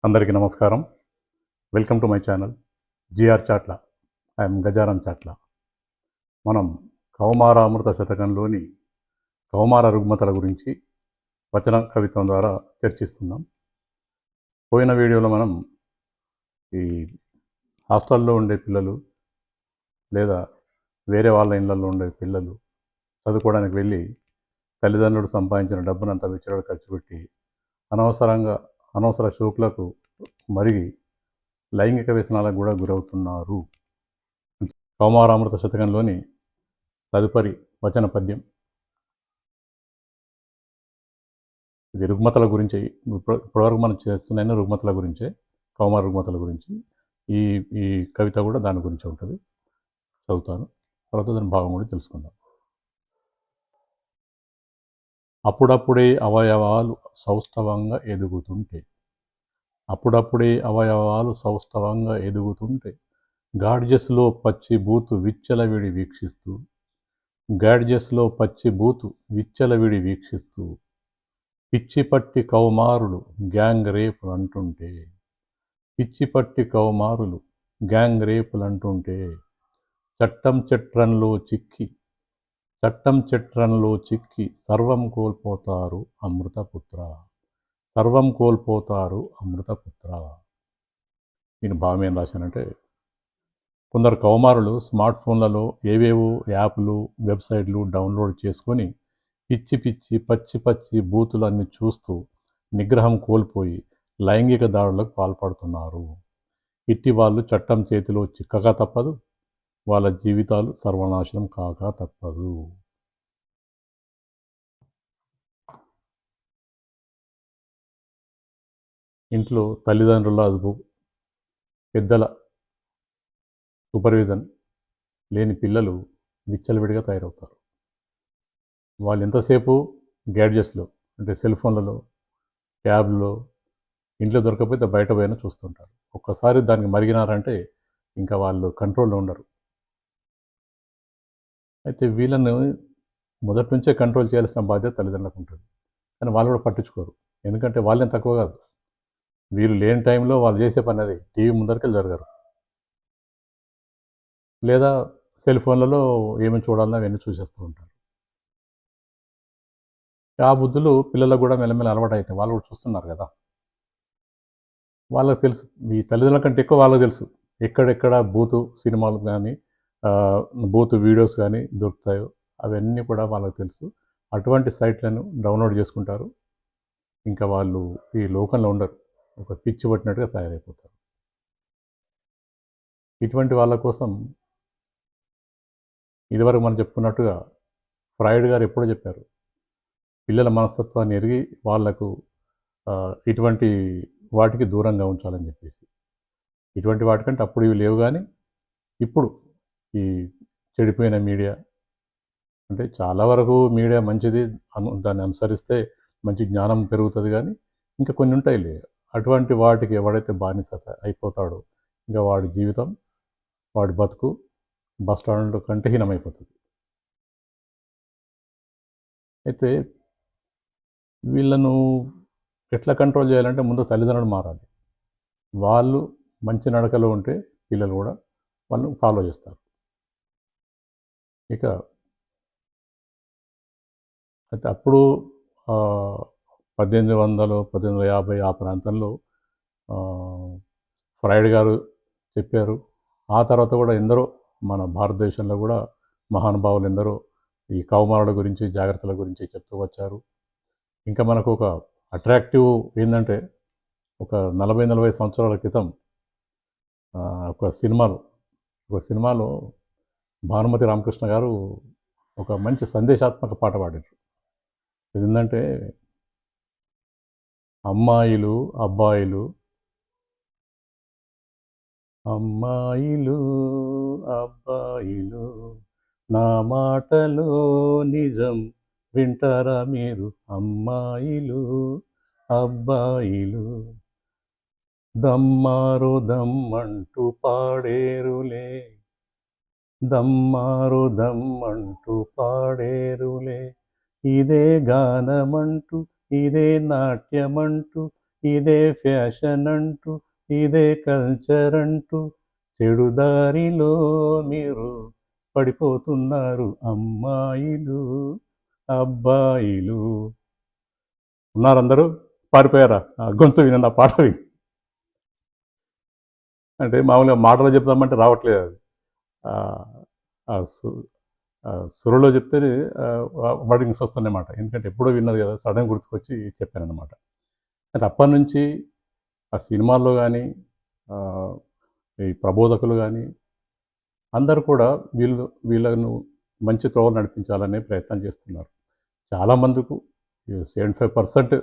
అందరికీ నమస్కారం. Welcome to my channel GR Chatla. I'm Gajaram Chatla. మనం కౌమారామృత శతకంలోని కౌమార రుగ్మతల గురించి వచన కవిత్వం ద్వారా చర్చిస్తున్నాం. పోయిన వీడియోలో మనం ఈ హాస్టల్లో ఉండే పిల్లలు లేదా వేరే వాళ్ళ ఇళ్ళల్లో ఉండే పిల్లలు చదువుకోవడానికి వెళ్ళి తల్లిదండ్రులు సంపాదించిన డబ్బునంతా విచ్చలవిడిగా ఖర్చు పెట్టి అనవసర షోకులకు మరిగి లైంగిక వ్యసనాలకు కూడా గురవుతున్నారు. కౌమారామృత శతకంలోని తదుపరి వచన పద్యం. ఇది రుగ్మతల గురించి. ఇప్పటివరకు మనం చేస్తున్న రుగ్మతల గురించే, కౌమార రుగ్మతల గురించి. ఈ ఈ కవిత కూడా దాని గురించి ఉంటుంది. చదువుతాను, తర్వాత దాని భావం కూడా తెలుసుకుందాం. అప్పుడప్పుడే అవయవాలు సౌష్ఠవంగా ఎదుగుతుంటే, గాడ్జెస్లో పచ్చి బూతు విచ్చలవిడి వీక్షిస్తూ పిచ్చిపట్టి కౌమారులు గ్యాంగ్ రేపులంటుంటే చట్టం చట్రంలో చిక్కి సర్వం కోల్పోతారు అమృతపుత్ర. నేను భావం ఏం రాశానంటే, కొందరు కౌమారులు స్మార్ట్ ఫోన్లలో ఏవేవో యాప్లు, వెబ్సైట్లు డౌన్లోడ్ చేసుకొని పచ్చి బూతులన్నీ చూస్తూ నిగ్రహం కోల్పోయి లైంగిక దాడులకు పాల్పడుతున్నారు. ఇట్టి వాళ్ళు చట్టం చేతిలో చిక్కక తప్పదు, వాళ్ళ జీవితాలు సర్వనాశనం కాక తప్పదు. ఇంట్లో తల్లిదండ్రుల అదుపు, పెద్దల సూపర్విజన్ లేని పిల్లలు విచ్చలవిడిగా తయారవుతారు. వాళ్ళు ఎంతసేపు గ్యాడ్జెట్స్లో, అంటే సెల్ ఫోన్లలో, ట్యాబ్లో, ఇంట్లో దొరకకపోతే బయట పోయినా చూస్తుంటారు. ఒక్కసారి దానికి మరిగినారంటే ఇంకా వాళ్ళు కంట్రోల్లో ఉండరు. అయితే వీళ్ళను మొదటి నుంచే కంట్రోల్ చేయాల్సిన బాధ్యత తల్లిదండ్రులకు ఉంటుంది. కానీ వాళ్ళు కూడా పట్టించుకోరు. ఎందుకంటే వాళ్ళేం తక్కువ కాదు. వీళ్ళు లేని టైంలో వాళ్ళు చేసే పని అది టీవీ ముందరికి జరగరు, లేదా సెల్ ఫోన్లలో ఏమి చూడాలన్నా అవన్నీ చూసేస్తూ ఉంటారు. ఆ బుద్ధులు పిల్లలకు కూడా మెల్లమెల్ల అలవాటు అవుతాయి. వాళ్ళు కూడా చూస్తున్నారు కదా, వాళ్ళకి తెలుసు. ఈ తల్లిదండ్రుల కంటే ఎక్కువ వాళ్ళకి తెలుసు ఎక్కడెక్కడ బూతు సినిమాలు కానీ బూతు వీడియోస్ కానీ దొరుకుతాయో అవన్నీ కూడా వాళ్ళకి తెలుసు. అటువంటి సైట్లను డౌన్లోడ్ చేసుకుంటారు. ఇంకా వాళ్ళు ఈ లోకంలో ఉండరు, ఒక పిచ్చి పట్టినట్టుగా తయారైపోతారు. ఇటువంటి వాళ్ళ కోసం ఇదివరకు మనం చెప్పుకున్నట్టుగా ఫ్రాయిడ్ గారు ఎప్పుడో చెప్పారు, పిల్లల మనస్తత్వాన్ని ఎరిగి వాళ్లకు ఇటువంటి వాటికి దూరంగా ఉంచాలని చెప్పేసి. ఇటువంటి వాటికంటే అప్పుడు ఇవి లేవు, కానీ ఇప్పుడు ఈ చెడిపోయిన మీడియా, అంటే చాలా వరకు మీడియా మంచిది, దాన్ని అనుసరిస్తే మంచి జ్ఞానం పెరుగుతుంది. కానీ ఇంకా కొన్ని ఉంటాయిలే, అటువంటి వాటికి ఎవడైతే బానిస అయిపోతాడో ఇంకా వాడి జీవితం, వాడి బతుకు బస్టాండ్ కంటహీనమైపోతుంది. అయితే వీళ్ళను ఎట్లా కంట్రోల్ చేయాలంటే ముందు తల్లిదండ్రులు మారాలి. వాళ్ళు మంచి నడకలో ఉంటే పిల్లలు కూడా వాళ్ళని ఫాలో చేస్తారు. ఇక అయితే అప్పుడు 1800, 1850 ఆ ప్రాంతంలో ఫ్రాయిడ్ గారు చెప్పారు. ఆ తర్వాత కూడా ఎందరో మన భారతదేశంలో కూడా మహానుభావులు ఎందరో ఈ కౌమారుల గురించి, జాగ్రత్తల గురించి చెప్తూ వచ్చారు. ఇంకా మనకు ఒక అట్రాక్టివ్ ఏంటంటే, ఒక 40 సంవత్సరాల క్రితం ఒక సినిమాలో భానుమతి రామకృష్ణ గారు ఒక మంచి సందేశాత్మక పాట పాడారు. ఏంటంటే, అమ్మాయిలు అబ్బాయిలు నా మాటలో నిజం వింటారా మీరు? అమ్మాయిలు అబ్బాయిలు దమ్మారు దమ్మంటూ పాడేరులే, ఇదే గానమంటూ, ఇదే నాట్యమంటూ ఇదే ఫ్యాషన్ అంటూ ఇదే కల్చర్ అంటూ చెడు దారిలో మీరు పడిపోతున్నారు అమ్మాయిలు అబ్బాయిలు. ఉన్నారందరూ? పారిపోయారా? ఆ గొంతు విని నా పాట విని. అంటే మామూలుగా మాటలో చెప్తామంటే రావట్లేదు అది. ఆ, ఆ సు- ఆ సురలో చెప్తేనే వర్డింగ్స్ వస్తున్నాయన్నమాట. ఎందుకంటే ఎప్పుడో విన్నది కదా, సడన్ గుర్తుకొచ్చి చెప్పానన్నమాట. అయితే అప్పటి నుంచి ఆ సినిమాల్లో కానీ, ఈ ప్రబోధకులు కానీ అందరూ కూడా వీళ్ళను మంచి త్రోవ నడిపించాలనే ప్రయత్నం చేస్తున్నారు. చాలామందికు 75%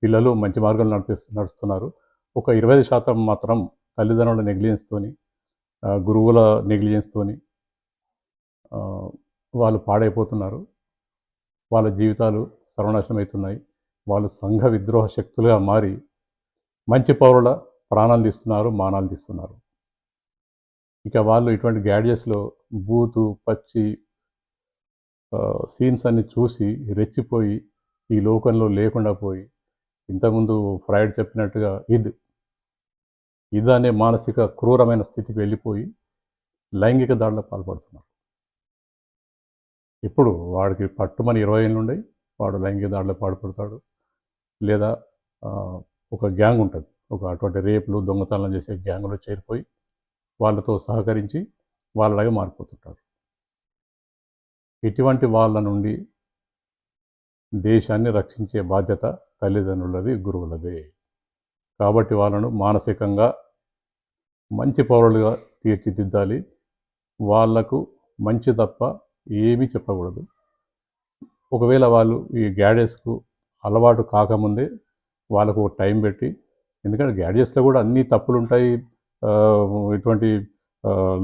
పిల్లలు మంచి మార్గంలో నడుస్తున్నారు. ఒక 25% మాత్రం తల్లిదండ్రుల నెగ్లిజెన్స్తోని, గురువుల నెగ్లిజెన్స్తోని వాళ్ళు పాడైపోతున్నారు. వాళ్ళ జీవితాలు సర్వనాశనం అవుతున్నాయి. వాళ్ళు సంఘ విద్రోహ శక్తులుగా మారి మంచి పౌరుల ప్రాణాలు తీస్తున్నారు, మానాలు తీస్తున్నారు. ఇక వాళ్ళు ఇటువంటి గ్యాడ్జెట్స్లో బూతు పచ్చి సీన్స్ అన్ని చూసి రెచ్చిపోయి ఈ లోకంలో లేకుండా పోయి, ఇంతకుముందు ఫ్రాయిడ్ చెప్పినట్టుగా ఇది అనే మానసిక క్రూరమైన స్థితికి వెళ్ళిపోయి లైంగిక దాడులకు పాల్పడుతున్నారు. ఇప్పుడు వాడికి పట్టుమని 20 ఏళ్ళు ఉండే వాడు లైంగిక దాడులకు పాల్పడతాడు. లేదా ఒక గ్యాంగ్ ఉంటుంది, ఒక అటువంటి రేపులు దొంగతనాలు చేసే గ్యాంగ్లో చేరిపోయి వాళ్ళతో సహకరించి వాళ్ళలాగా మారిపోతుంటారు. ఇటువంటి వాళ్ళ నుండి దేశాన్ని రక్షించే బాధ్యత తల్లిదండ్రులది, గురువులది. కాబట్టి వాళ్ళను మానసికంగా మంచి పౌరులుగా తీర్చిదిద్దాలి. వాళ్లకు మంచి తప్ప ఏమీ చెప్పకూడదు. ఒకవేళ వాళ్ళు ఈ గ్యాడ్జెట్స్కు అలవాటు కాకముందే వాళ్ళకు ఒక టైం పెట్టి, ఎందుకంటే గ్యాడ్జెట్స్లో కూడా అన్ని తప్పులు ఉంటాయి, ఇటువంటి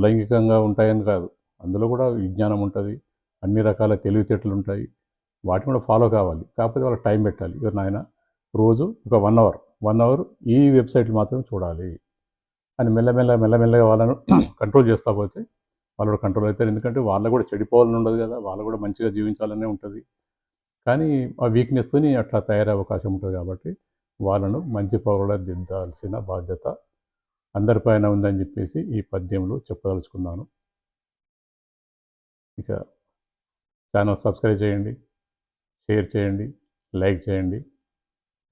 లైంగికంగా ఉంటాయని కాదు, అందులో కూడా విజ్ఞానం ఉంటుంది, అన్ని రకాల తెలివితేటలు ఉంటాయి, వాటిని కూడా ఫాలో కావాలి. కాకపోతే వాళ్ళకి టైం పెట్టాలి. ఎవరు నాయన రోజు ఒక 1 అవర్ ఈ వెబ్సైట్లు మాత్రం చూడాలి అని మెల్లమెల్లగా వాళ్ళను కంట్రోల్ చేస్తూ పోతే వాళ్ళు కూడా కంట్రోల్ అవుతారు. ఎందుకంటే వాళ్ళకు కూడా చెడిపోవాలని ఉండదు కదా, వాళ్ళు కూడా మంచిగా జీవించాలనే ఉంటుంది. కానీ ఆ వీక్నెస్తోని అట్లా తయారయ్యే అవకాశం ఉంటుంది. కాబట్టి వాళ్ళను మంచి పౌరులుగా దిద్దాల్సిన బాధ్యత అందరిపైన ఉందని చెప్పేసి ఈ పద్యంలో చెప్పదలుచుకున్నాను. ఇక ఛానల్ సబ్స్క్రైబ్ చేయండి, షేర్ చేయండి, లైక్ చేయండి.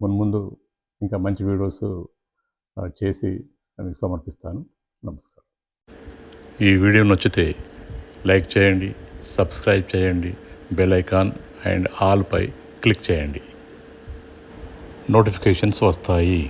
మున్ముందు ఇంకా మంచి వీడియోస్ చేసి మీకు సమర్పిస్తాను. నమస్కారం. ఈ వీడియో నచ్చితే లైక్ చేయండి, సబ్స్క్రైబ్ చేయండి, బెల్ ఐకాన్ అండ్ ఆల్పై క్లిక్ చేయండి. నోటిఫికేషన్స్ వస్తాయి.